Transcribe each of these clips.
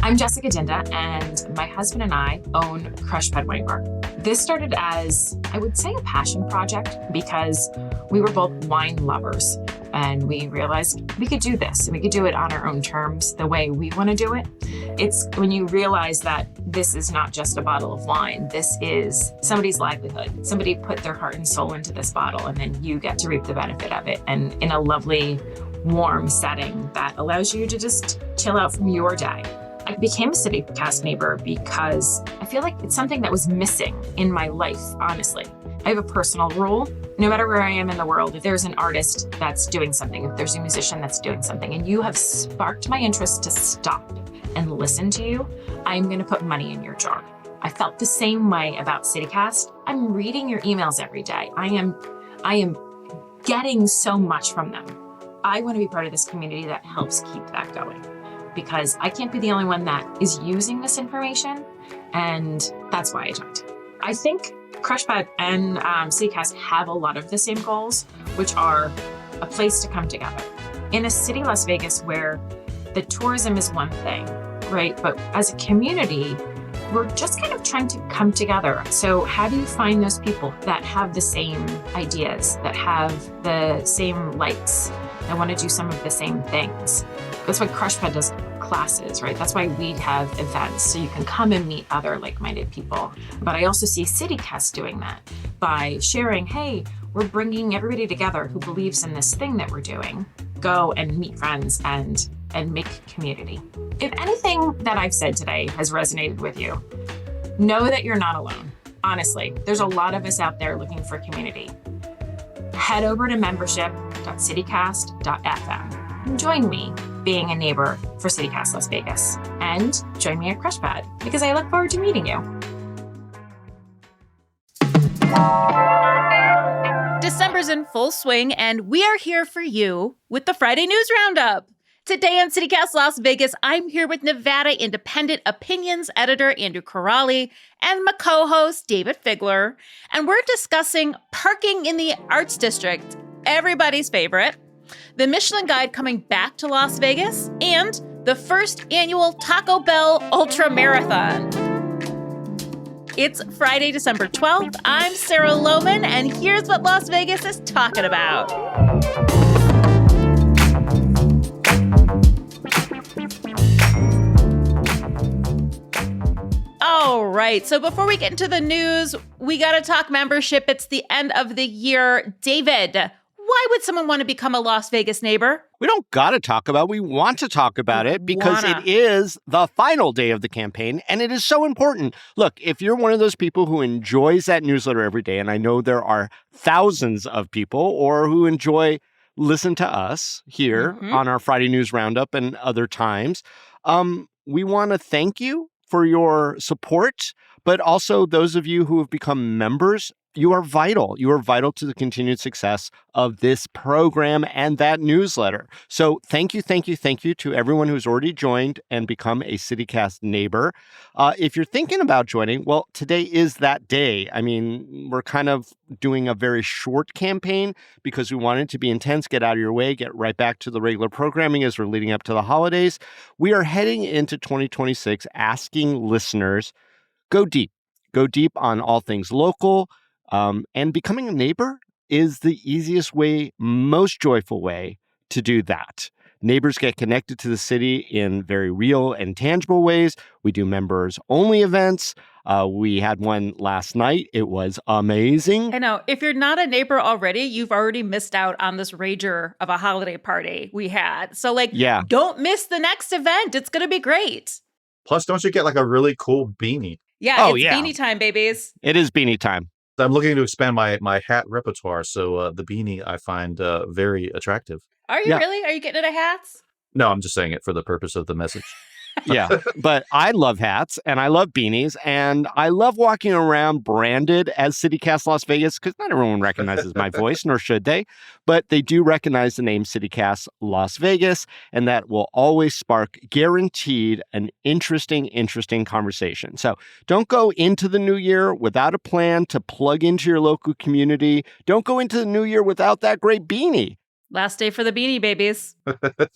I'm Jessica Dinda, and my husband and I own Crush Fed Wine Bar. This started as, I would say, a passion project because we were both wine lovers, and we realized we could do this, and we could do it on our own terms, the way we want to do it. It's when you realize that this is not just a bottle of wine, this is somebody's livelihood. Somebody put their heart and soul into this bottle, and then you get to reap the benefit of it, and in a lovely, warm setting that allows you to just chill out from your day. I became a CityCast neighbor because I feel like it's something that was missing in my life, honestly. I have a personal rule. No matter where I am in the world, if there's an artist that's doing something, if there's a musician that's doing something, and you have sparked my interest to stop and listen to you, I'm going to put money in your jar. I felt the same way about CityCast. I'm reading your emails every day. I am getting so much from them. I want to be part of this community that helps keep that going, because I can't be the only one that is using this information, and that's why I joined. I think Crush Fed and CityCast have a lot of the same goals, which are a place to come together. In a city, Las Vegas, where the tourism is one thing, right? But as a community, we're just kind of trying to come together. So how do you find those people that have the same ideas, that have the same likes, that want to do some of the same things? That's why Crush Fed does classes, right? That's why we have events, so you can come and meet other like-minded people. But I also see CityCast doing that by sharing, hey, we're bringing everybody together who believes in this thing that we're doing. Go and meet friends and make community. If anything that I've said today has resonated with you, know that you're not alone. Honestly, there's a lot of us out there looking for community. Head over to membership.citycast.fm and join me being a neighbor for CityCast Las Vegas. And join me at Crush Fed, because I look forward to meeting you. December's in full swing, and we are here for you with the Friday News Roundup. Today on CityCast Las Vegas, I'm here with Nevada Independent Opinions editor Andrew Corrali and my co-host David Figler, and we're discussing parking in the Arts District, everybody's favorite, the Michelin Guide coming back to Las Vegas, and the first annual Taco Bell Ultra Marathon. It's Friday, December 12th. I'm Sarah Lohman, and here's what Las Vegas is talking about. All right, so before we get into the news, we got to talk membership. It's the end of the year. David, why would someone want to become a Las Vegas neighbor? We don't got to talk about it. We want to talk about it because it is the final day of the campaign, and it is so important. Look, if you're one of those people who enjoys that newsletter every day, and I know there are thousands of people, or who listen to us here on our Friday News Roundup and other times, we want to thank you for your support, but also those of you who have become members. You are vital. You are vital to the continued success of this program and that newsletter. So thank you to everyone who's already joined and become a CityCast neighbor. If you're thinking about joining, well, today is that day. I mean, we're kind of doing a very short campaign because we want it to be intense, get out of your way, get right back to the regular programming as we're leading up to the holidays. We are heading into 2026 asking listeners, go deep on all things local. And becoming a neighbor is the easiest way, most joyful way to do that. Neighbors get connected to the city in very real and tangible ways. We do members-only events. We had one last night. It was amazing. I know. If you're not a neighbor already, you've already missed out on this rager of a holiday party we had. So, don't miss the next event. It's going to be great. Plus, don't you get a really cool beanie? Yeah, beanie time, babies. It is beanie time. I'm looking to expand my hat repertoire, so the beanie I find very attractive. Are you really? Are you getting into hats? No, I'm just saying it for the purpose of the message. Yeah, but I love hats and I love beanies and I love walking around branded as CityCast Las Vegas because not everyone recognizes my voice, nor should they, but they do recognize the name CityCast Las Vegas, and that will always spark, guaranteed, an interesting conversation. So don't go into the new year without a plan to plug into your local community. Don't go into the new year without that great beanie. Last day for the Beanie Babies.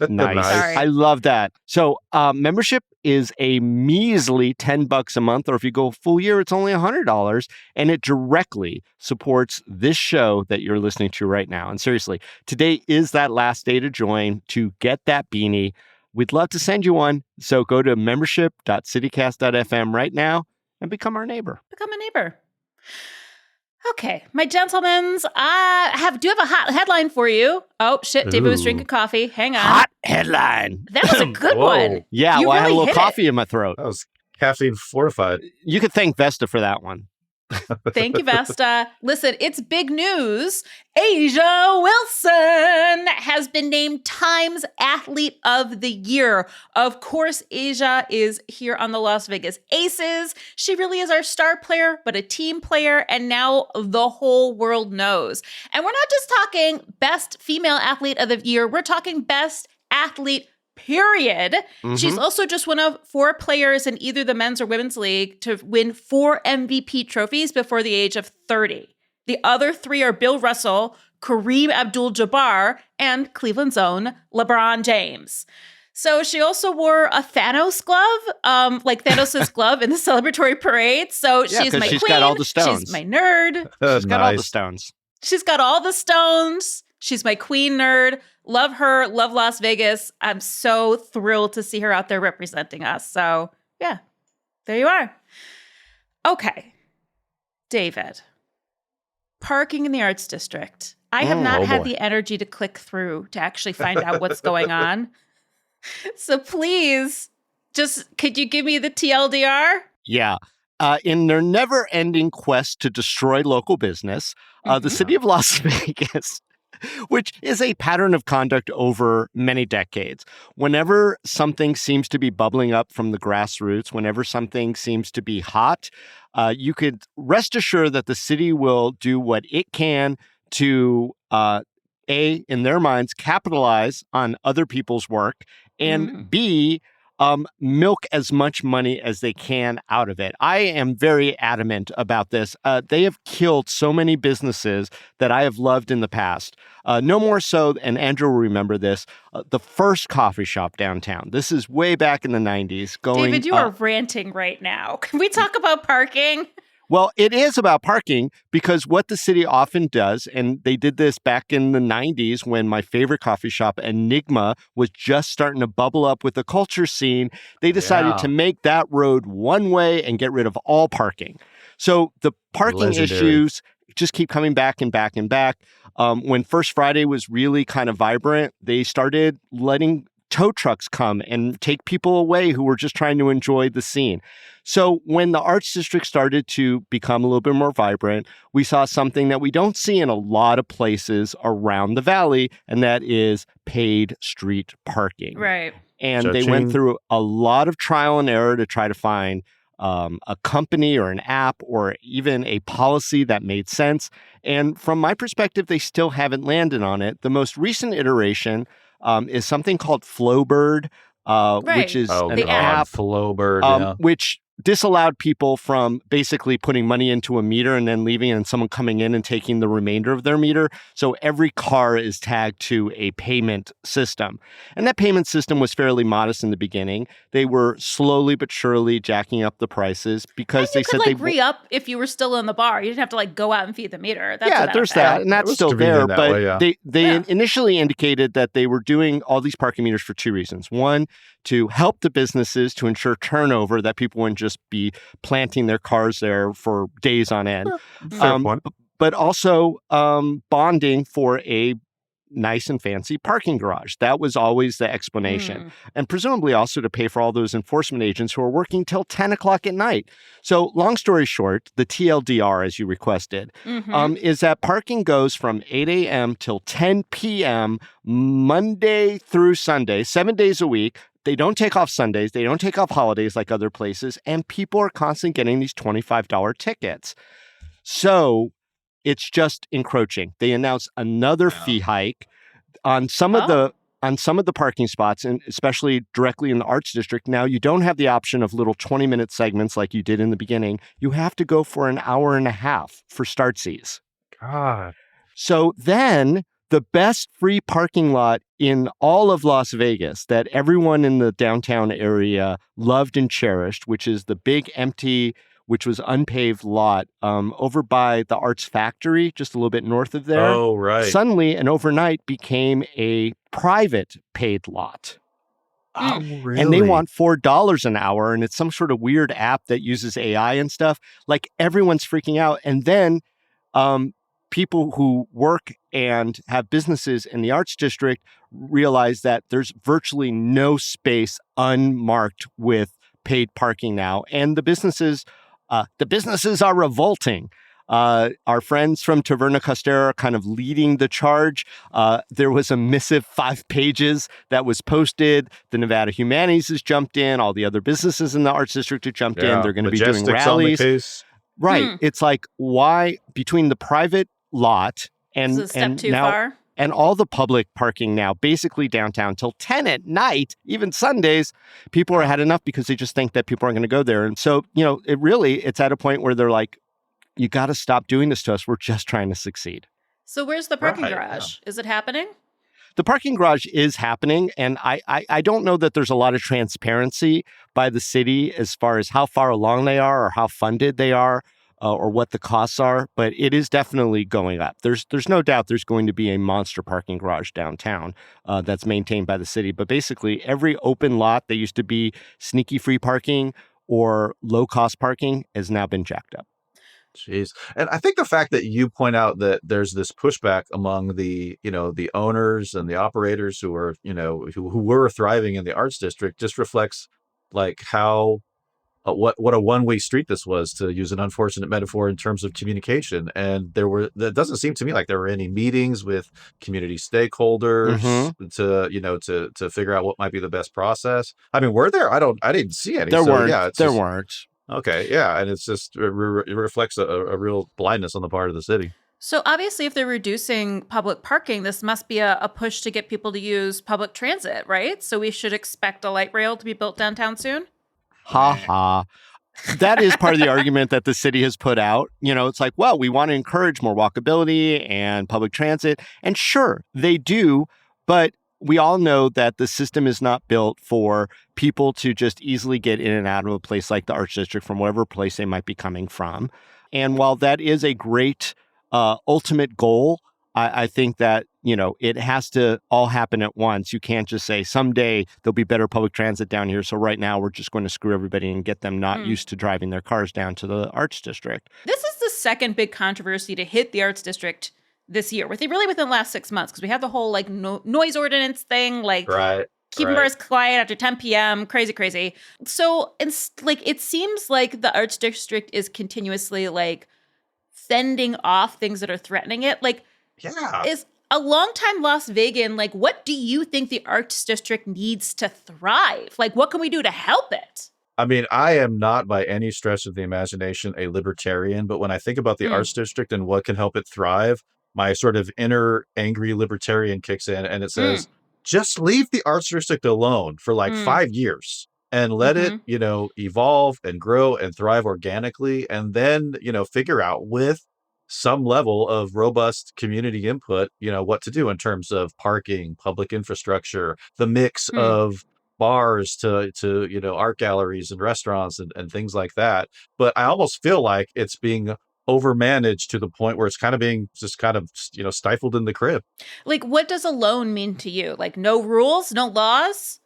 Nice. Sorry. I love that. So membership is a measly $10 a month, or if you go full year, it's only $100, and it directly supports this show that you're listening to right now. And seriously, today is that last day to join to get that beanie. We'd love to send you one. So go to membership.citycast.fm right now and become our neighbor. Become a neighbor. Okay, my gentlemans, I do have a hot headline for you. Oh, shit, David was drinking coffee. Hang on. Hot headline. That was a good Whoa. one. Yeah, You well, I had a really little hit coffee in my throat. That was caffeine fortified. You could thank Vesta for that one. Thank you, Vesta. Listen, it's big news. Asia Wilson has been named Time's Athlete of the Year. Of course, Asia is here on the Las Vegas Aces. She really is our star player, but a team player, and now the whole world knows. And we're not just talking best female athlete of the year, we're talking best athlete period. Mm-hmm. She's also just one of 4 players in either the men's or women's league to win 4 MVP trophies before the age of 30. The other 3 are Bill Russell, Kareem Abdul-Jabbar, and Cleveland's own LeBron James. So she also wore a Thanos glove, like Thanos' glove in the celebratory parade. So she's my she's queen. got all the stones. She's my nerd. She's got all the Nice. stones. She's got all the stones. She's my queen nerd. Love her. Love Las Vegas. I'm so thrilled to see her out there representing us. So, yeah, there you are. Okay, David. Parking in the Arts District. I have not had the energy to click through to actually find out what's going on. So please, could you give me the TLDR? Yeah. In their never-ending quest to destroy local business, the city of Las Vegas, which is a pattern of conduct over many decades. Whenever something seems to be bubbling up from the grassroots, whenever something seems to be hot, you could rest assured that the city will do what it can to, in their minds, capitalize on other people's work, and B, milk as much money as they can out of it. I am very adamant about this. They have killed so many businesses that I have loved in the past. No more so, and Andrew will remember this, the first coffee shop downtown. This is way back in the 90s. David, you are ranting right now. Can we talk about parking? Well, it is about parking because what the city often does, and they did this back in the 90s when my favorite coffee shop, Enigma, was just starting to bubble up with the culture scene, they decided to make that road one way and get rid of all parking. So the parking issues just keep coming back and back and back. When First Friday was really kind of vibrant, they started letting tow trucks come and take people away who were just trying to enjoy the scene. So when the Arts District started to become a little bit more vibrant, we saw something that we don't see in a lot of places around the valley, and that is paid street parking. Right. And they went through a lot of trial and error to try to find a company or an app or even a policy that made sense. And from my perspective, they still haven't landed on it. The most recent iteration is something called Flowbird, which is an app Flowbird, which disallowed people from basically putting money into a meter and then leaving and someone coming in and taking the remainder of their meter. So every car is tagged to a payment system. And that payment system was fairly modest in the beginning. They were slowly but surely jacking up the prices because they said they re-up if you were still in the bar. You didn't have to go out and feed the meter. That's there's that. And that's still there. But they initially indicated that they were doing all these parking meters for 2 reasons. One, to help the businesses to ensure turnover, that people wouldn't just be planting their cars there for days on end. Fair point. But also bonding for a nice and fancy parking garage. That was always the explanation. And presumably also to pay for all those enforcement agents who are working till 10 o'clock at night. So long story short, the TLDR, as you requested, is that parking goes from 8 a.m. till 10 p.m. Monday through Sunday, 7 days a week. They don't take off Sundays. They don't take off holidays like other places. And people are constantly getting these $25 tickets. So it's just encroaching. They announced another fee hike on some of the parking spots, and especially directly in the Arts District. Now, you don't have the option of little 20-minute segments like you did in the beginning. You have to go for an hour and a half for startsies. God. So then The best free parking lot in all of Las Vegas that everyone in the downtown area loved and cherished, which is the big empty, which was unpaved lot over by the Arts Factory, just a little bit north of there. Oh, right. Suddenly and overnight became a private paid lot. Oh, really? And they want $4 an hour, and it's some sort of weird app that uses AI and stuff. Like, everyone's freaking out. And then people who work and have businesses in the Arts District realize that there's virtually no space unmarked with paid parking now. And the businesses are revolting. Our friends from Taverna Costera are kind of leading the charge. There was a missive 5 pages that was posted. The Nevada Humanities has jumped in. All the other businesses in the Arts District have jumped in. They're going to be doing rallies. On the case. Right. It's like, why, between the private lot and This is a step too now, far. and all the public parking now, basically downtown till 10 at night, even Sundays, people are had enough because they just think that people aren't going to go there. And so, it's at a point where they're like, you got to stop doing this to us. We're just trying to succeed. So where's the parking Right, garage? Is it happening? The parking garage is happening, and I don't know that there's a lot of transparency by the city as far as how far along they are or how funded they are. Or what the costs are, but it is definitely going up. There's no doubt there's going to be a monster parking garage downtown that's maintained by the city. But basically, every open lot that used to be sneaky free parking or low cost parking has now been jacked up. Jeez. And I think the fact that you point out that there's this pushback among the owners and the operators who are, who were thriving in the Arts District just reflects like how what a one-way street this was, to use an unfortunate metaphor, in terms of communication. And that doesn't seem to me like there were any meetings with community stakeholders to figure out what might be the best process. I mean, were there? I didn't see any. There weren't. Yeah, there weren't. Okay, yeah, and it's just it reflects a real blindness on the part of the city. So obviously, if they're reducing public parking, this must be a push to get people to use public transit, right? So we should expect a light rail to be built downtown soon? Ha ha. That is part of the argument that the city has put out. It's like, well, we want to encourage more walkability and public transit. And sure, they do. But we all know that the system is not built for people to just easily get in and out of a place like the Arts District from whatever place they might be coming from. And while that is a great ultimate goal, I think that, it has to all happen at once. You can't just say someday there'll be better public transit down here. So right now we're just going to screw everybody and get them not used to driving their cars down to the Arts District. This is the second big controversy to hit the Arts District this year, within the last 6 months, because we have the whole noise ordinance thing, keeping bars quiet after 10 p.m. Crazy. So it seems like the Arts District is continuously fending off things that are threatening it. Is a longtime Las Vegan, what do you think the Arts District needs to thrive? What can we do to help it? I mean, I am not by any stretch of the imagination a libertarian, but when I think about the Arts District and what can help it thrive, my sort of inner angry libertarian kicks in, and it says, just leave the Arts District alone for 5 years and let it, evolve and grow and thrive organically. And then, figure out with some level of robust community input, what to do in terms of parking, public infrastructure, the mix of bars to art galleries and restaurants and things like that. But I almost feel like it's being overmanaged to the point where it's kind of being just stifled in the crib. What does alone mean to you? No rules, no laws?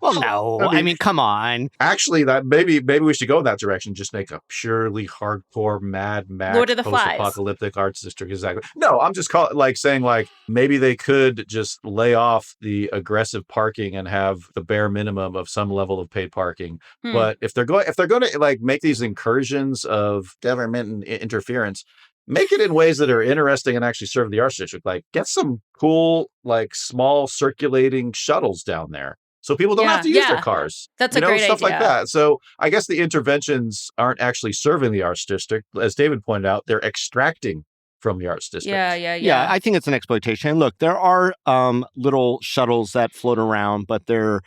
Well, no. I mean, come on. Actually, that maybe we should go in that direction. Just make a purely hardcore Mad Max Lord of the Flies post-apocalyptic Arts District. Exactly. No, I'm just saying maybe they could just lay off the aggressive parking and have the bare minimum of some level of paid parking. But if they're going to make these incursions of government interference, make it in ways that are interesting and actually serve the Arts District. Get some cool, small circulating shuttles down there, so people don't have to use their cars. That's a great stuff idea. Like that. So I guess the interventions aren't actually serving the Arts District. As David pointed out, they're extracting from the Arts District. Yeah. I think it's an exploitation. And look, there are little shuttles that float around, but they're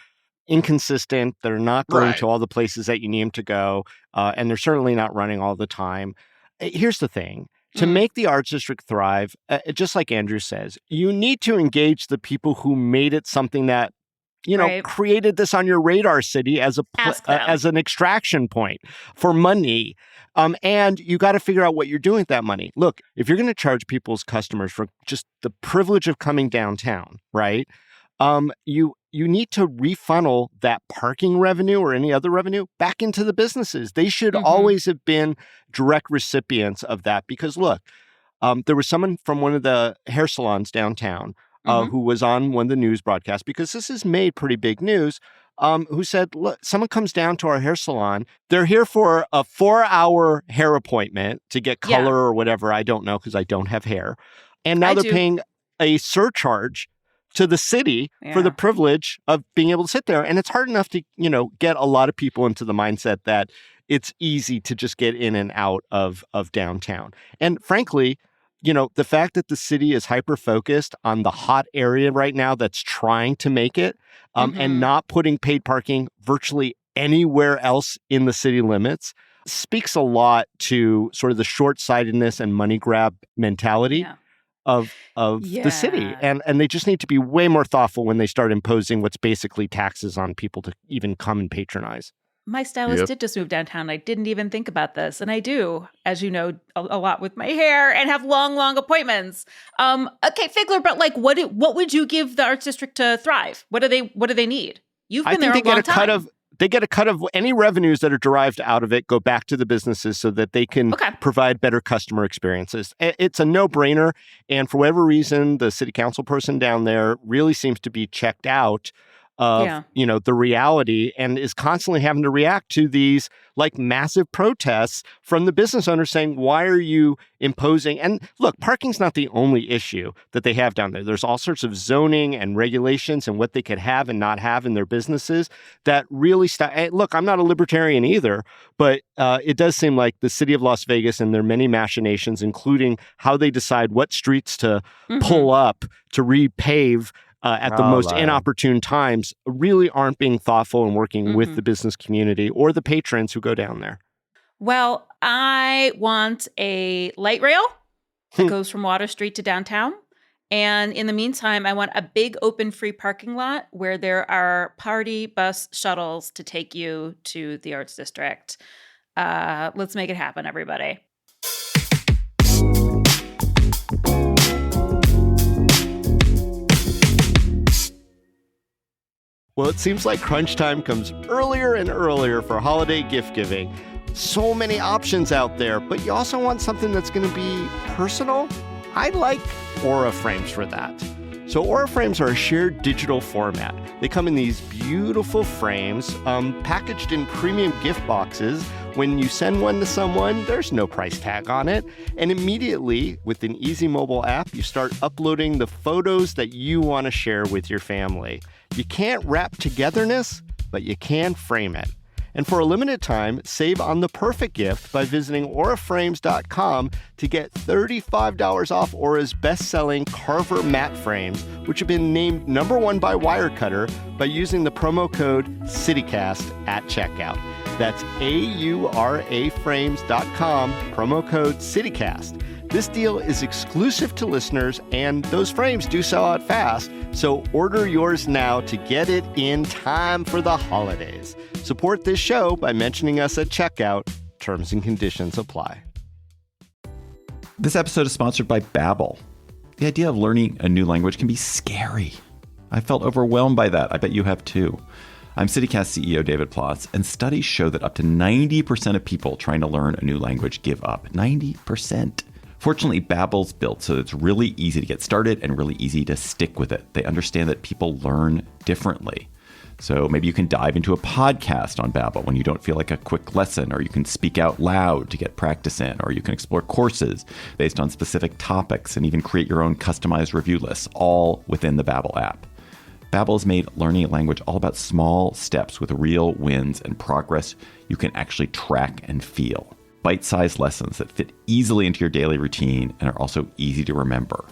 inconsistent. They're not going to all the places that you need them to go. And they're certainly not running all the time. Here's the thing. To make the Arts District thrive, just like Andrew says, you need to engage the people who made it something that, created this on your radar city as an extraction point for money. And you got to figure out what you're doing with that money. Look, if you're going to charge people's customers for just the privilege of coming downtown, right? You need to refunnel that parking revenue or any other revenue back into the businesses. They should always have been direct recipients of that because, look, there was someone from one of the hair salons downtown who was on one of the news broadcasts, because this has made pretty big news, who said, look, someone comes down to our hair salon. They're here for a 4-hour hair appointment to get color or whatever. I don't know because I don't have hair. And now they're paying a surcharge to the city for the privilege of being able to sit there. And it's hard enough to, get a lot of people into the mindset that it's easy to just get in and out of downtown. And frankly, the fact that the city is hyper-focused on the hot area right now that's trying to make it and not putting paid parking virtually anywhere else in the city limits speaks a lot to sort of the short-sightedness and money grab mentality of the city. And they just need to be way more thoughtful when they start imposing what's basically taxes on people to even come and patronize. My stylist did just move downtown. I didn't even think about this. And I do, as you know, a lot with my hair and have long appointments. Okay, Figler, but what would you give the Arts District to thrive? What do they need? You've been there a long time. They get a cut of any revenues that are derived out of it, go back to the businesses so that they can provide better customer experiences. It's a no-brainer. And for whatever reason, the city council person down there really seems to be checked out of, the reality and is constantly having to react to these massive protests from the business owners saying, why are you imposing? And look, parking's not the only issue that they have down there. There's all sorts of zoning and regulations and what they could have and not have in their businesses that really look, I'm not a libertarian either, but it does seem like the city of Las Vegas and their many machinations, including how they decide what streets to pull up to repave at the most inopportune times, really aren't being thoughtful and working with the business community or the patrons who go down there. Well, I want a light rail that goes from Water Street to downtown. And in the meantime, I want a big open free parking lot where there are party bus shuttles to take you to the Arts District. Let's make it happen, everybody. Well, it seems like crunch time comes earlier and earlier for holiday gift giving. So many options out there, but you also want something that's going to be personal. I like Aura frames for that. So Aura frames are a shared digital format. They come in these beautiful frames, packaged in premium gift boxes. When you send one to someone, there's no price tag on it. And immediately, with an easy mobile app, you start uploading the photos that you want to share with your family. You can't wrap togetherness, but you can frame it. And for a limited time, save on the perfect gift by visiting auraframes.com to get $35 off Aura's best-selling Carver matte frames, which have been named #1 by Wirecutter by using the promo code CityCast at checkout. That's auraframes.com, promo code CityCast. This deal is exclusive to listeners, and those frames do sell out fast, so order yours now to get it in time for the holidays. Support this show by mentioning us at checkout. Terms and conditions apply. This episode is sponsored by Babbel. The idea of learning a new language can be scary. I felt overwhelmed by that. I bet you have too. I'm CityCast CEO David Plotz, and studies show that up to 90% of people trying to learn a new language give up. 90%. Fortunately, Babbel's built so it's really easy to get started and really easy to stick with it. They understand that people learn differently. So maybe you can dive into a podcast on Babbel when you don't feel like a quick lesson, or you can speak out loud to get practice in, or you can explore courses based on specific topics and even create your own customized review lists, all within the Babbel app. Babbel has made learning a language all about small steps with real wins and progress you can actually track and feel. Bite-sized lessons that fit easily into your daily routine and are also easy to remember.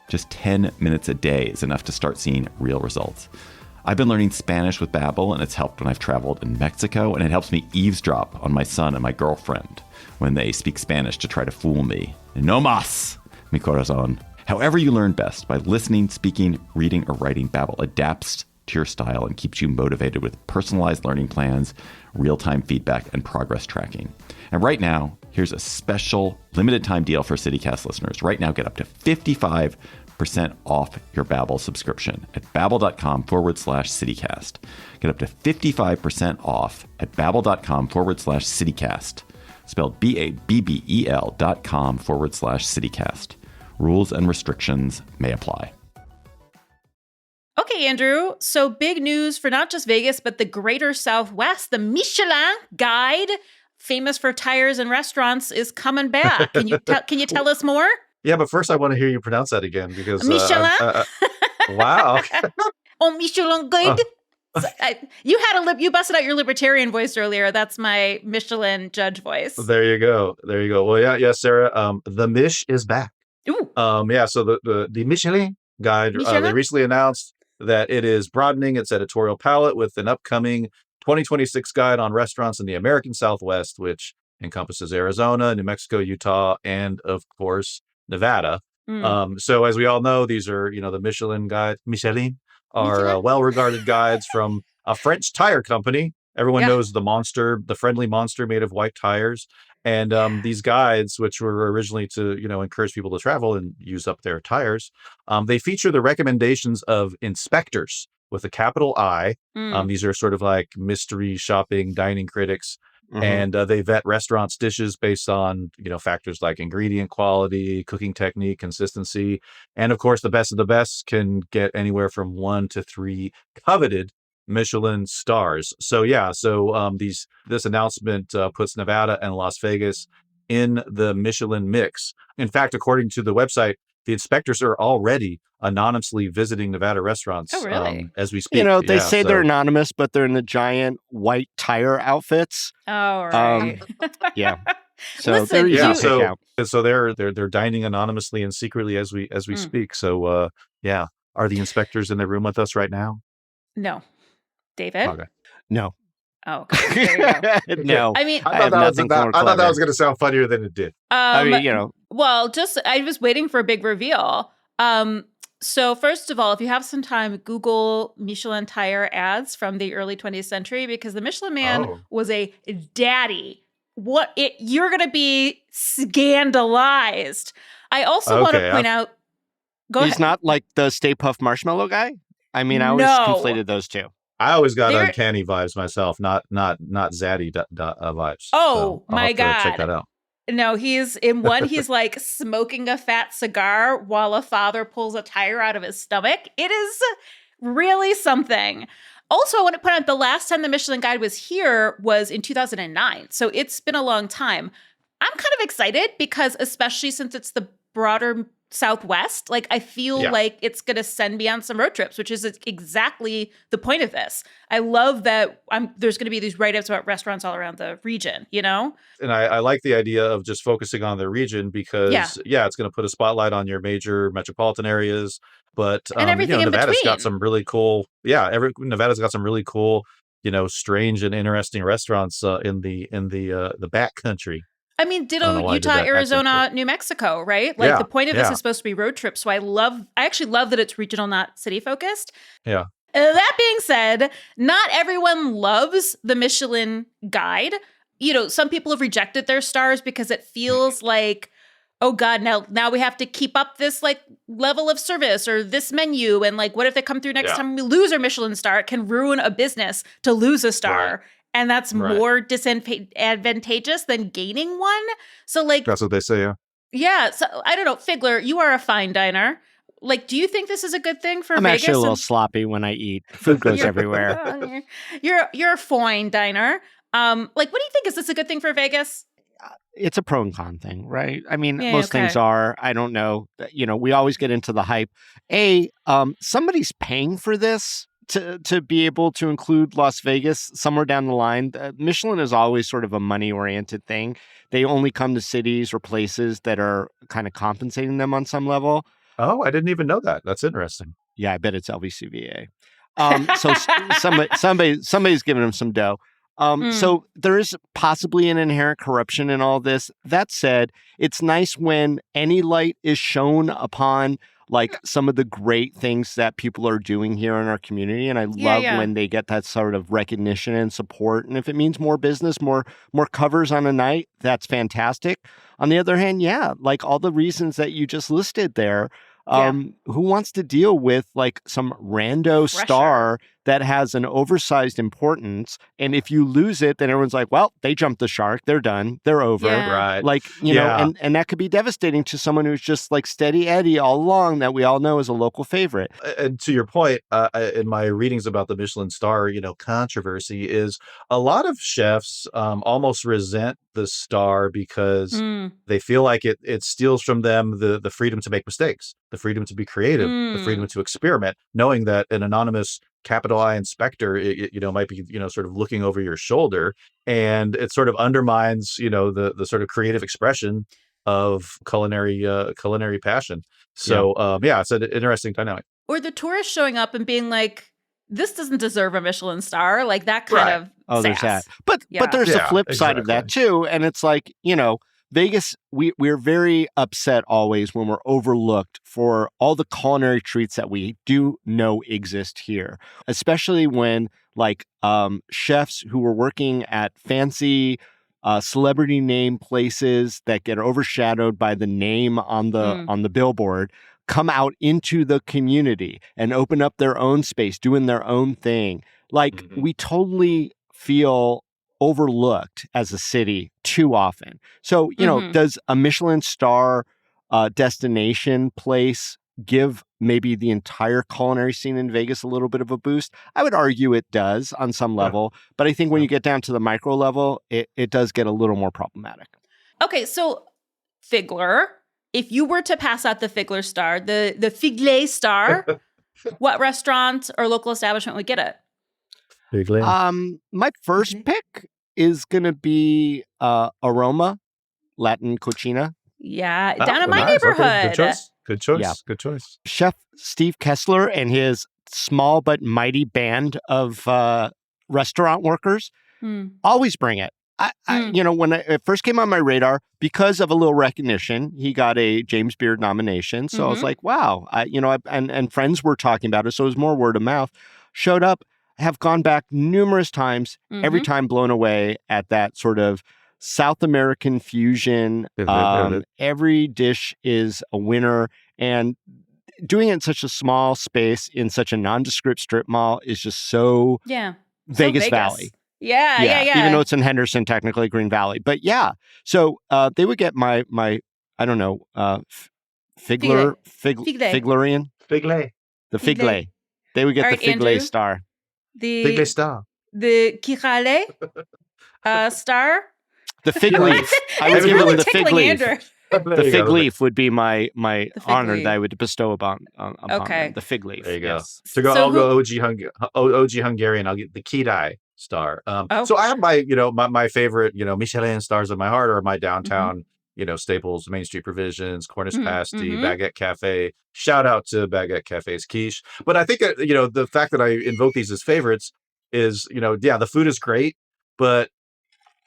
Just 10 minutes a day is enough to start seeing real results. I've been learning Spanish with Babbel, and it's helped when I've traveled in Mexico, and it helps me eavesdrop on my son and my girlfriend when they speak Spanish to try to fool me. No mas, mi corazón. However you learn best, by listening, speaking, reading, or writing, Babbel adapts to your style and keeps you motivated with personalized learning plans, real-time feedback, and progress tracking. And right now, here's a special limited time deal for CityCast listeners. Right now, get up to 55% off your Babbel subscription at babbel.com/CityCast. Get up to 55% off at babbel.com/CityCast. Spelled BABBEL.com/CityCast. Rules and restrictions may apply. Okay, Andrew. So big news for not just Vegas, but the greater Southwest. The Michelin guide, famous for tires and restaurants, is coming back. Can you tell us more? Yeah, but first I want to hear you pronounce that again because Michelin. Wow. Oh, Michelin guide. You busted out your libertarian voice earlier. That's my Michelin judge voice. There you go. Well, yeah, Sarah. The Mich is back. Ooh. So the Michelin guide, they recently announced that it is broadening its editorial palette with an upcoming 2026 guide on restaurants in the American Southwest, which encompasses Arizona, New Mexico, Utah, and of course, Nevada. So as we all know, these are, the Michelin are well-regarded guides from a French tire company. Everyone knows the friendly monster made of white tires. And these guides, which were originally to, encourage people to travel and use up their tires, they feature the recommendations of inspectors with a capital I. These are sort of like mystery shopping, dining critics. Mm-hmm. And they vet restaurants' dishes based on, factors like ingredient quality, cooking technique, consistency. And of course, the best of the best can get anywhere from 1 to 3 coveted Michelin stars. So this announcement puts Nevada and Las Vegas in the Michelin mix. In fact, according to the website, the inspectors are already anonymously visiting Nevada restaurants as we speak. They say they're anonymous, but they're in the giant white tire outfits. Oh, right. Yeah. So Listen, so they're dining anonymously and secretly as we speak. So are the inspectors in the room with us right now? No. David? Okay. No. Oh, okay. There you go. No. I mean, I thought that was going to sound funnier than it did. Well, I was waiting for a big reveal. So first of all, if you have some time, Google Michelin tire ads from the early 20th century, because the Michelin Man was a daddy. You're going to be scandalized. I also want to point out. He's not like the Stay Puft Marshmallow guy? I mean, I always conflated those two. I always got uncanny vibes myself, not zaddy vibes. Oh, so my God. Check that out. No, he's in one. He's like smoking a fat cigar while a father pulls a tire out of his stomach. It is really something. Also, I want to point out the last time the Michelin Guide was here was in 2009. So it's been a long time. I'm kind of excited because especially since it's the broader Southwest, like I feel like it's going to send me on some road trips, which is exactly the point of this. I love that there's going to be these write-ups about restaurants all around the region, And I like the idea of just focusing on the region because, it's going to put a spotlight on your major metropolitan areas. But and everything in Nevada's between. got some really cool, Nevada's got some really cool, strange and interesting restaurants in the back country. I mean, ditto Utah, Arizona, New Mexico, right? Like the point of this is supposed to be road trips. So I actually love that it's regional, not city focused. Yeah. That being said, not everyone loves the Michelin Guide. Some people have rejected their stars because it feels like, oh God, now we have to keep up this like level of service or this menu. And like, what if they come through next time we lose our Michelin star? It can ruin a business to lose a star. Right. And that's more disadvantageous than gaining one. So like, that's what they say. Yeah. Yeah. So I don't know, Figler, you are a fine diner. Like, do you think this is a good thing for Vegas? I'm actually a little sloppy when I eat. Food goes everywhere. You're a fine diner. What do you think? Is this a good thing for Vegas? It's a pro and con thing, right? I mean, most things are. I don't know. We always get into the hype. Somebody's paying for this to be able to include Las Vegas somewhere down the line. Michelin is always sort of a money-oriented thing. They only come to cities or places that are kind of compensating them on some level. Oh, I didn't even know that. That's interesting. Yeah, I bet it's LVCVA. So somebody's giving them some dough. So there is possibly an inherent corruption in all this. That said, it's nice when any light is shown upon like some of the great things that people are doing here in our community. And I love when they get that sort of recognition and support. And if it means more business, more covers on a night, that's fantastic. On the other hand, like all the reasons that you just listed there, who wants to deal with like some rando star that has an oversized importance? And if you lose it, then everyone's like, well, they jumped the shark. They're done. They're over. Right. Like, you know, and that could be devastating to someone who's just like steady Eddie all along that we all know is a local favorite. And to your point, in my readings about the Michelin star, controversy is a lot of chefs almost resent the star because they feel like it steals from them the freedom to make mistakes, the freedom to be creative, the freedom to experiment, knowing that an anonymous capital I inspector, might be, sort of looking over your shoulder, and it sort of undermines, the sort of creative expression of culinary passion. So, it's an interesting dynamic. Or the tourist showing up and being like, this doesn't deserve a Michelin star, like that kind of there's that. But there's a flip side of that too. And it's like, Vegas, we're very upset always when we're overlooked for all the culinary treats that we do know exist here, especially when like chefs who are working at fancy celebrity name places that get overshadowed by the name on the billboard come out into the community and open up their own space, doing their own thing. Like we totally feel overlooked as a city too often. So, does a Michelin star destination place give maybe the entire culinary scene in Vegas a little bit of a boost? I would argue it does on some level, but I think when you get down to the micro level, it does get a little more problematic. Okay, so Figler, if you were to pass out the Figler star, the Figlet star, what restaurant or local establishment would get it? My first pick is going to be Aroma, Latin Cucina. Yeah, down in my neighborhood. Okay. Good choice. Yeah. Good choice. Chef Steve Kessler and his small but mighty band of restaurant workers always bring it. When it first came on my radar, because of a little recognition, he got a James Beard nomination. So I was like, wow, and friends were talking about it. So it was more word of mouth. Showed up, have gone back numerous times, every time blown away at that sort of South American fusion. Every dish is a winner. And doing it in such a small space in such a nondescript strip mall is just so Vegas Valley. Yeah. Even though it's in Henderson, technically Green Valley. But so they would get my I don't know, Figlerian? Figlet. The Figlet. They would get the Figlet star. Figlet star. The Kirale star. The fig leaf. I would give them the fig leaf. The fig leaf would be my honor that I would bestow upon them. The fig leaf. There you go. Yes. I'll go OG Hungarian. I'll get the Kidai star. So I have my favorite, Michelin stars in my heart are my downtown, staples, Main Street Provisions, Cornish Pasty, Baguette Cafe. Shout out to Baguette Cafe's quiche. But I think, the fact that I invoke these as favorites is, the food is great, but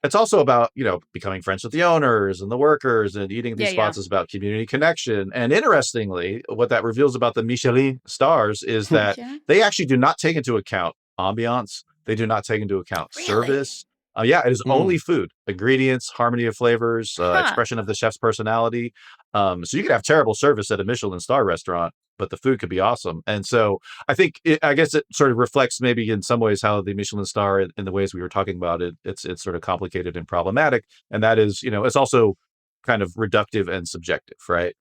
it's also about, becoming friends with the owners and the workers, and eating at these spots is about community connection. And interestingly, what that reveals about the Michelin stars is that they actually do not take into account ambiance. They do not take into account service. It is only food, ingredients, harmony of flavors, expression of the chef's personality. So you could have terrible service at a Michelin star restaurant, but the food could be awesome. And so I think, I guess it sort of reflects maybe in some ways how the Michelin star, in the ways we were talking about it, it's sort of complicated and problematic. And that is, it's also kind of reductive and subjective, right?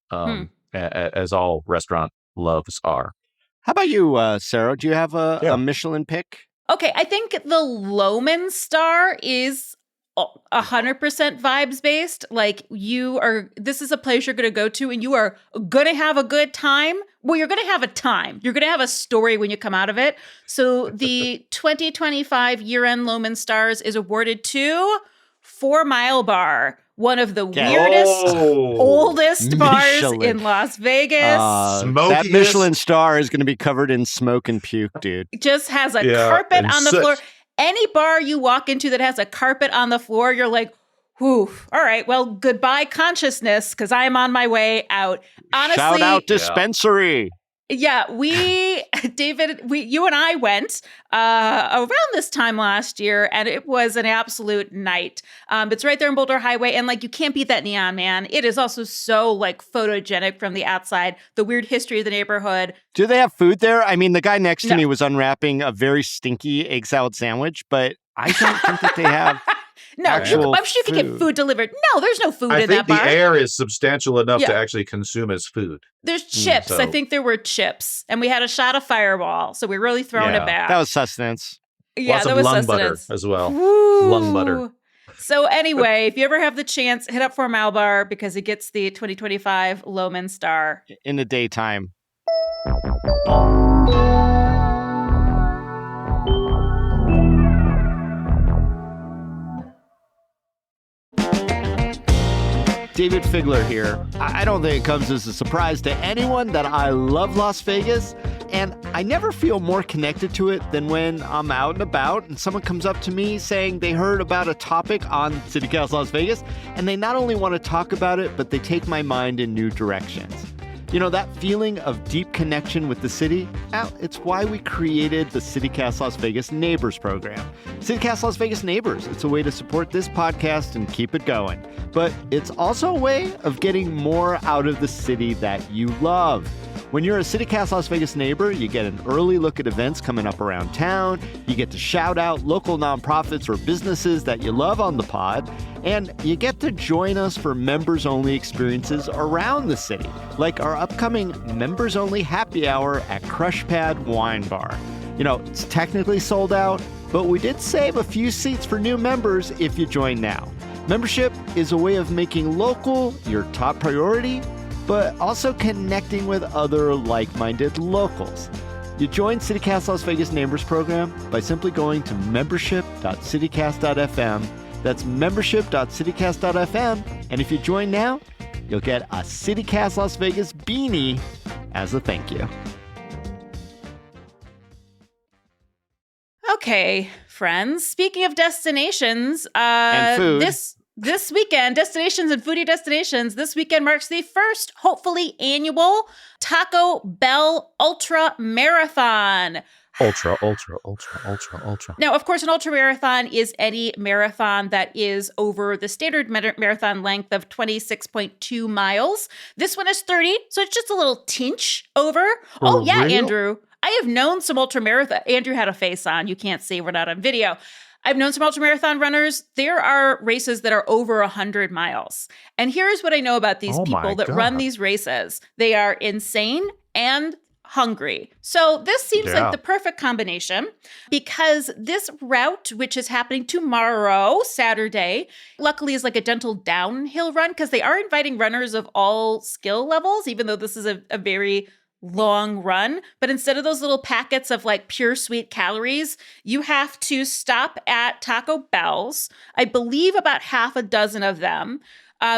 As all restaurant loves are. How about you, Sarah? Do you have a Michelin pick? Okay, I think the Lohman star is 100% vibes based. Like this is a place you're going to go to and you are going to have a good time. Well, you're going to have a time. You're going to have a story when you come out of it. So the 2025 year-end Lohman stars is awarded to 4 Mile Bar, one of the weirdest, oldest bars in Las Vegas. That Michelin star is going to be covered in smoke and puke, dude. It just has a carpet on the floor. Any bar you walk into that has a carpet on the floor, you're like, whew, all right, well, goodbye consciousness, because I'm on my way out. Honestly, shout out dispensary. Yeah, David, you and I went around this time last year, and it was an absolute night. It's right there in Boulder Highway, and like you can't beat that neon, man. It is also so like photogenic from the outside. The weird history of the neighborhood. Do they have food there? I mean, the guy next to me was unwrapping a very stinky egg salad sandwich, but I don't think that they have. No, I'm sure you could get food delivered. No, there's no food in that bar. I think the air is substantial enough to actually consume as food. There's chips. I think there were chips. And we had a shot of Fireball. So we're really throwing it back. That was sustenance. Yeah, lots that of was lung sustenance. butter as well. Woo. Lung butter. So anyway, if you ever have the chance, hit up Formal Bar because it gets the 2025 Loman Star. In the daytime. David Figler here. I don't think it comes as a surprise to anyone that I love Las Vegas, and I never feel more connected to it than when I'm out and about and someone comes up to me saying they heard about a topic on CityCast Las Vegas, and they not only want to talk about it, but they take my mind in new directions. You know, that feeling of deep connection with the city? Well, it's why we created the CityCast Las Vegas Neighbors program. CityCast Las Vegas Neighbors, it's a way to support this podcast and keep it going. But it's also a way of getting more out of the city that you love. When you're a CityCast Las Vegas neighbor, you get an early look at events coming up around town. You get to shout out local nonprofits or businesses that you love on the pod. And you get to join us for members-only experiences around the city, like our upcoming members-only happy hour at Crush Pad Wine Bar. You know, it's technically sold out, but we did save a few seats for new members if you join now. Membership is a way of making local your top priority, but also connecting with other like-minded locals. You join CityCast Las Vegas Neighbors program by simply going to membership.citycast.fm. That's membership.citycast.fm. And if you join now, you'll get a CityCast Las Vegas beanie as a thank you. Okay, friends. Speaking of destinations, and food. This weekend, destinations and foodie destinations, this weekend marks the first, hopefully annual, Taco Bell Ultra Marathon. Ultra. Now, of course, an ultra marathon is any marathon that is over the standard marathon length of 26.2 miles. This one is 30, so it's just a little tinch over. Oh, yeah, real? Andrew. I have known some ultra marathon. Andrew had a face on. You can't see. We're not on video. I've known some ultramarathon runners. There are races that are over 100 miles. And here's what I know about these people that run these races. They are insane and hungry. So this seems like the perfect combination because this route, which is happening tomorrow, Saturday, luckily is like a gentle downhill run because they are inviting runners of all skill levels, even though this is a very long run. But instead of those little packets of like pure sweet calories, you have to stop at Taco Bell's, I believe about half a dozen of them.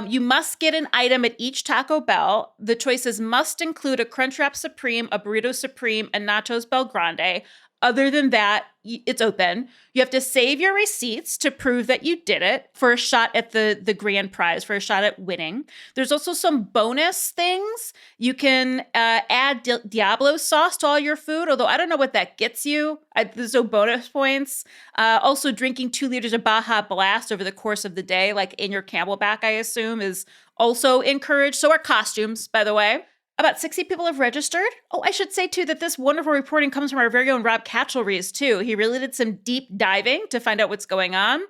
You must get an item at each Taco Bell. The choices must include a Crunchwrap Supreme, a Burrito Supreme, and Nachos Bel Grande. Other than that, it's open. You have to save your receipts to prove that you did it for a shot at the grand prize, for a shot at winning. There's also some bonus things. You can add Diablo sauce to all your food, although I don't know what that gets you. There's no bonus points. Also, drinking 2 liters of Baja Blast over the course of the day, like in your Camelback, I assume, is also encouraged. So are costumes, by the way. About 60 people have registered. Oh, I should say, too, that this wonderful reporting comes from our very own Rob Katchelrees, too. He really did some deep diving to find out what's going on.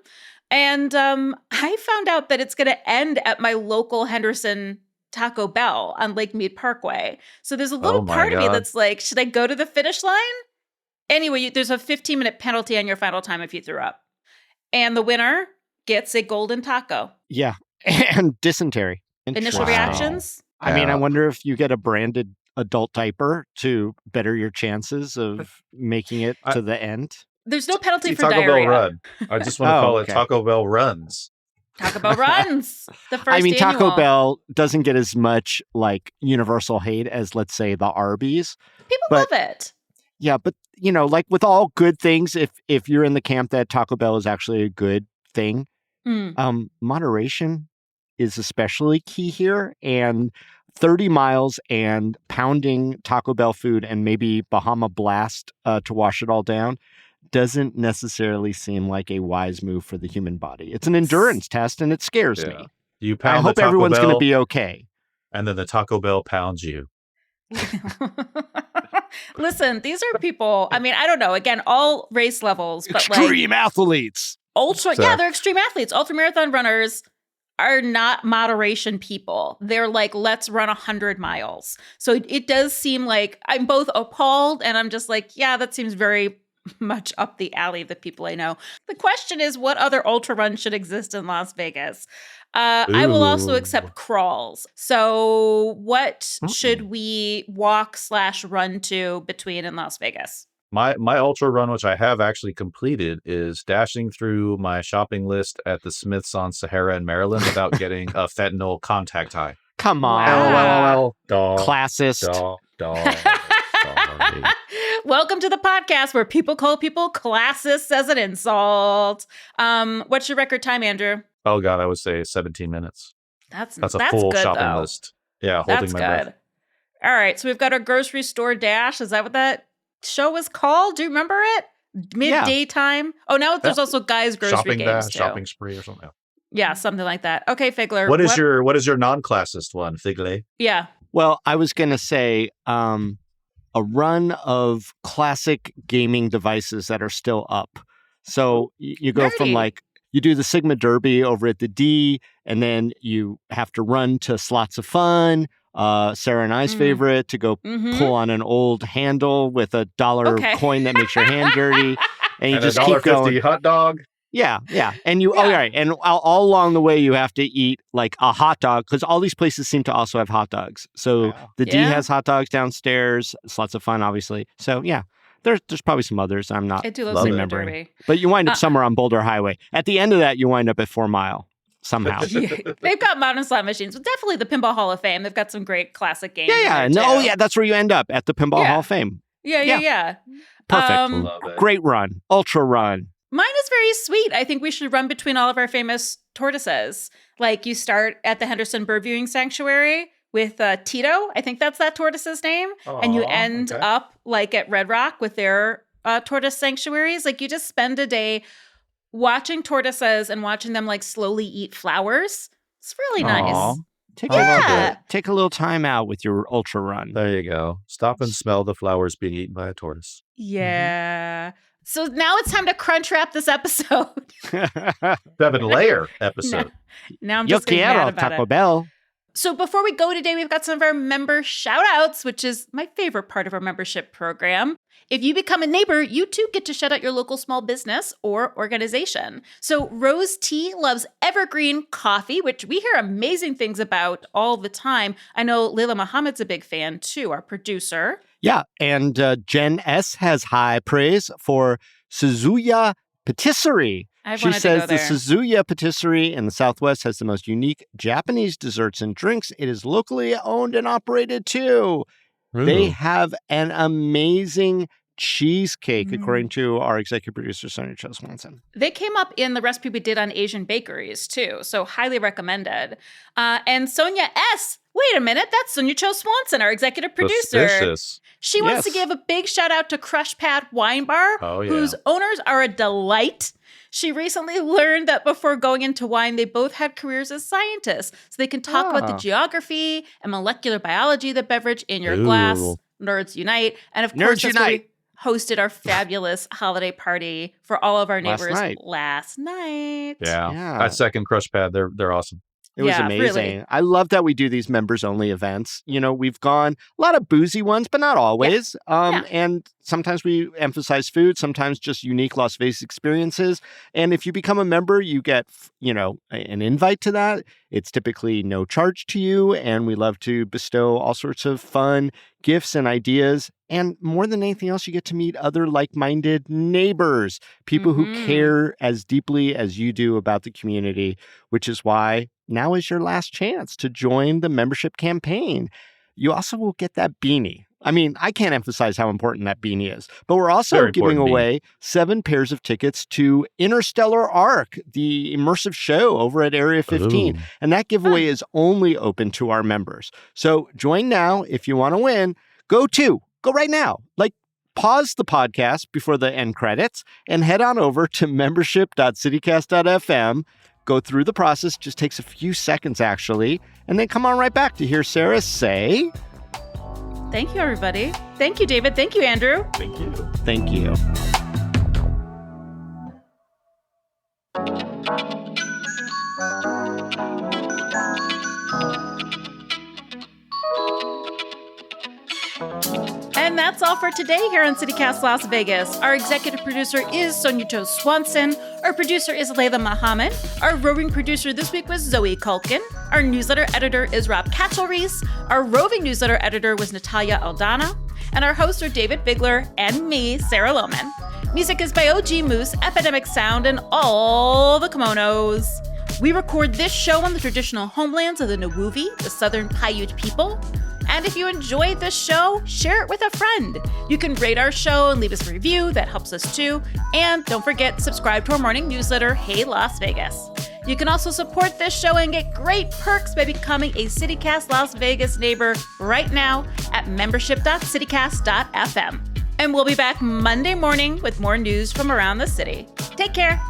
And I found out that it's going to end at my local Henderson Taco Bell on Lake Mead Parkway. So there's a little part of me that's like, should I go to the finish line? Anyway, there's a 15-minute penalty on your final time if you threw up. And the winner gets a golden taco. Yeah, and dysentery. Initial reactions? I mean, I wonder if you get a branded adult diaper to better your chances of making it to the end. There's no penalty for Taco diarrhea. Bell Run. I just want to call it Taco Bell Runs. Taco Bell Runs. The first I mean, annual. Taco Bell doesn't get as much like universal hate as, let's say, the Arby's. People love it. Yeah, but like with all good things, if you're in the camp that Taco Bell is actually a good thing, moderation is especially key here. And 30 miles and pounding Taco Bell food and maybe Bahama Blast to wash it all down doesn't necessarily seem like a wise move for the human body. It's an endurance test, and it scares me. You pound I hope the Taco everyone's Bell, going to be okay. And then the Taco Bell pounds you. Listen, these are people, I mean, I don't know, again, all race levels, but extreme athletes. They're extreme athletes. Ultra marathon runners are not moderation people. They're like, let's run 100 miles. So it does seem like I'm both appalled and I'm just like, yeah, that seems very much up the alley of the people I know. The question is, what other ultra runs should exist in Las Vegas? I will also accept crawls. So what should we walk/run to between in Las Vegas? My ultra run, which I have actually completed, is dashing through my shopping list at the Smiths on Sahara in Maryland without getting a fentanyl contact high. Come on. Wow. Classist. Welcome to the podcast where people call people classists as an insult. What's your record time, Andrew? Oh, God, I would say 17 minutes. That's a full good, shopping though. list. Yeah, holding my breath. All right, so we've got our grocery store dash. Is that what that show was called? Do you remember it? Midday time? Oh, now there's also guys' grocery shopping games, dash, too. shopping spree or something. Yeah, something like that. Okay, Figler. What is your non-classist one, Figler? Yeah. Well, I was going to say a run of classic gaming devices that are still up. So you go from you do the Sigma Derby over at the D, and then you have to run to Slots of Fun, Sarah and I's favorite, to go pull on an old handle with a $1 coin that makes your hand dirty. And you just keep going. $1.50 hot dog. Yeah. And and all along the way, you have to eat like a hot dog, because all these places seem to also have hot dogs. So the D has hot dogs downstairs. Slots of Fun, obviously. So yeah, there's probably some others I'm not remembering. But you wind up somewhere on Boulder Highway. At the end of that, you wind up at 4 Mile somehow. They've got modern slot machines, but definitely the Pinball Hall of Fame. They've got some great classic games. Yeah. That's where you end up, at the Pinball Hall of Fame. Yeah. Perfect. Love it. Great run. Ultra run. Mine is very sweet. I think we should run between all of our famous tortoises. Like you start at the Henderson Bird Viewing Sanctuary with Tito. I think that's that tortoise's name. And you end up like at Red Rock with their tortoise sanctuaries. Like you just spend a day watching tortoises and watching them like slowly eat flowers. It's really nice. Take a little time out with your ultra run. There you go. Stop and smell the flowers being eaten by a tortoise. Yeah. So now it's time to crunch wrap this episode. 7-layer episode. Now I'm just getting mad about Taco it. Bell. So before we go today, we've got some of our member shout outs, which is my favorite part of our membership program. If you become a neighbor, you too get to shout out your local small business or organization. So Rose T loves evergreen coffee, which we hear amazing things about all the time. I know Leila Muhammad's a big fan too, our producer. Yeah, and Jen S. has high praise for Suzuya Patisserie. She says the Suzuya Patisserie in the Southwest has the most unique Japanese desserts and drinks. It is locally owned and operated too. Ooh. They have an amazing cheesecake, according to our executive producer, Sonia Cho Swanson. They came up in the recipe we did on Asian bakeries, too, so highly recommended. And Sonia S., wait a minute, that's Sonia Cho Swanson, our executive producer. Suspicious. She wants to give a big shout out to Crush Pad Wine Bar, whose owners are a delight. She recently learned that before going into wine, they both had careers as scientists, so they can talk about the geography and molecular biology of the beverage in your glass. Nerds unite. And of course, that's why we hosted our fabulous holiday party for all of our neighbors last night. Yeah. I second Crush Pad. They're awesome. It was amazing. Really. I love that we do these members-only events. You know, we've gone a lot of boozy ones, but not always. And sometimes we emphasize food, sometimes just unique Las Vegas experiences. And if you become a member, you get, an invite to that. It's typically no charge to you. And we love to bestow all sorts of fun gifts and ideas. And more than anything else, you get to meet other like-minded neighbors, people who care as deeply as you do about the community, which is why now is your last chance to join the membership campaign. You also will get that beanie. I mean, I can't emphasize how important that beanie is. But we're also Very giving important away 7 pairs of tickets to Interstellar Arc, the immersive show over at Area 15. Ooh. And that giveaway is only open to our members. So join now if you want to win. Go right now. Pause the podcast before the end credits and head on over to membership.citycast.fm. Go through the process. Just takes a few seconds, actually. And then come on right back to hear Sarah say... Thank you, everybody. Thank you, David. Thank you, Andrew. Thank you. Thank you. And that's all for today here on CityCast Las Vegas. Our executive producer is Sonia Toe Swanson. Our producer is Layla Muhammad. Our roving producer this week was Zoe Culkin. Our newsletter editor is Rob Katchel-Reese. Our roving newsletter editor was Natalia Aldana. And our hosts are David Bigler and me, Sarah Lohman. Music is by OG Moose, Epidemic Sound, and all the kimonos. We record this show on the traditional homelands of the Nawuvi, the Southern Paiute people. And if you enjoyed this show, share it with a friend. You can rate our show and leave us a review. That helps us too. And don't forget to subscribe to our morning newsletter, Hey Las Vegas. You can also support this show and get great perks by becoming a CityCast Las Vegas neighbor right now at membership.citycast.fm. And we'll be back Monday morning with more news from around the city. Take care.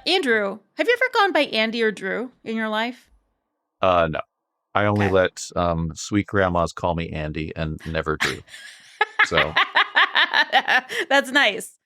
Andrew, have you ever gone by Andy or Drew in your life? No. I only let sweet grandmas call me Andy and never Drew. So that's nice.